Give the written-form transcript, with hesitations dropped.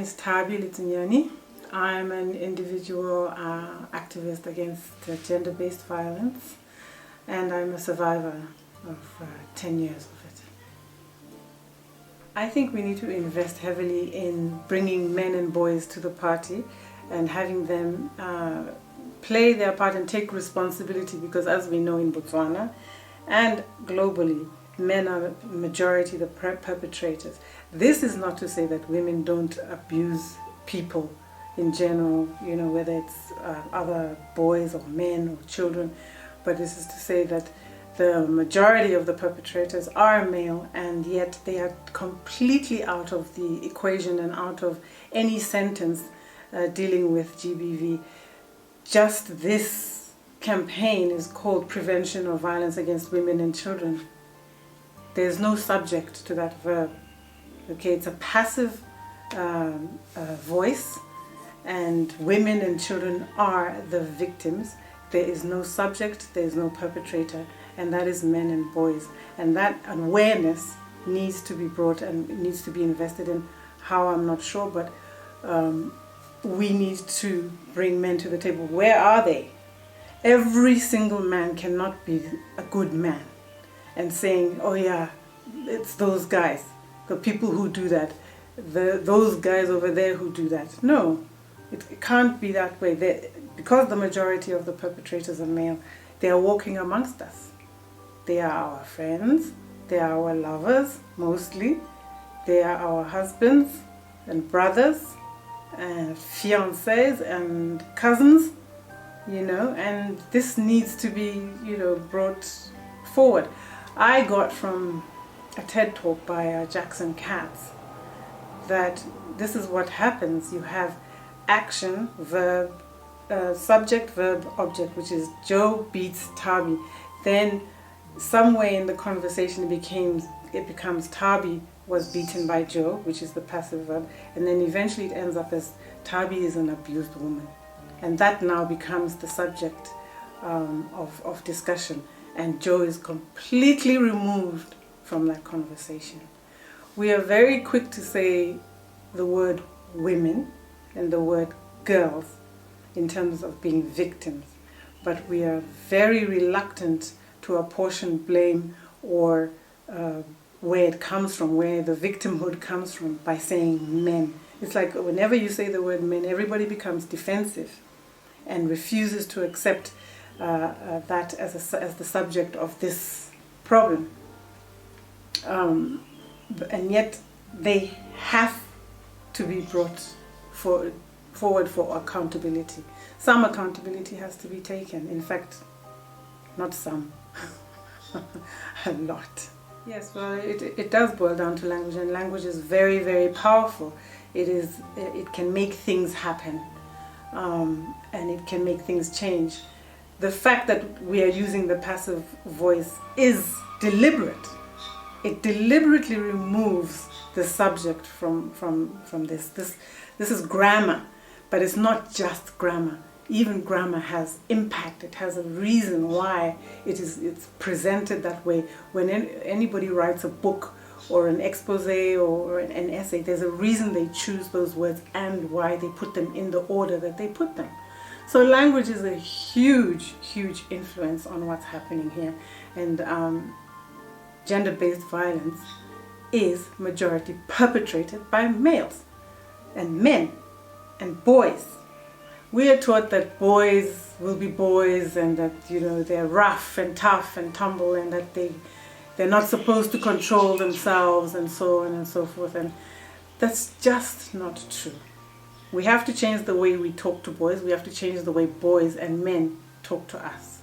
is Thabi Letsunyane. I'm an individual activist against gender-based violence, and I'm a survivor of 10 years of it. I think we need to invest heavily in bringing men and boys to the party and having them play their part and take responsibility, because as we know in Botswana and globally, men are the majority, the perpetrators. This is not to say that women don't abuse people in general, whether it's other boys or men or children, but this is to say that the majority of the perpetrators are male, and yet they are completely out of the equation and out of any sentence dealing with GBV. Just this campaign is called Prevention of Violence Against Women and Children. There's no subject to that verb. Okay, it's a passive voice, and women and children are the victims. There is no subject, there is no perpetrator, and that is men and boys. And that awareness needs to be brought and needs to be invested in. How, I'm not sure, but we need to bring men to the table. Where are they? Every single man cannot be a good man and saying, oh yeah, it's those guys, the people who do that, those guys over there who do that. No, it can't be that way. Because the majority of the perpetrators are male, they are walking amongst us. They are our friends, they are our lovers mostly, they are our husbands and brothers and fiancés and cousins, and this needs to be, brought forward. I got from a TED talk by Jackson Katz that this is what happens. You have action, verb, subject, verb, object, which is Joe beats Thabi. Then somewhere in the conversation it becomes Thabi was beaten by Joe, which is the passive verb, and then eventually it ends up as Thabi is an abused woman. And that now becomes the subject of discussion. And Joe is completely removed from that conversation. We are very quick to say the word women and the word girls in terms of being victims, but we are very reluctant to apportion blame or where it comes from, where the victimhood comes from, by saying men. It's like whenever you say the word men, everybody becomes defensive and refuses to accept that as the subject of this problem. And yet they have to be brought forward for accountability. Some accountability has to be taken. In fact, not some, a lot. Yes, well, it does boil down to language, and language is very, very powerful. It can make things happen, and it can make things change. The fact that we are using the passive voice is deliberate. It deliberately removes the subject from this. This is grammar, but it's not just grammar. Even grammar has impact. It has a reason why it's presented that way. When anybody writes a book or an expose or an essay, there's a reason they choose those words and why they put them in the order that they put them. So language is a huge, huge influence on what's happening here. And gender-based violence is majority perpetrated by males and men and boys. We are taught that boys will be boys, and that they're rough and tough and tumble, and that they're not supposed to control themselves, and so on and so forth. And that's just not true. We have to change the way we talk to boys. We have to change the way boys and men talk to us.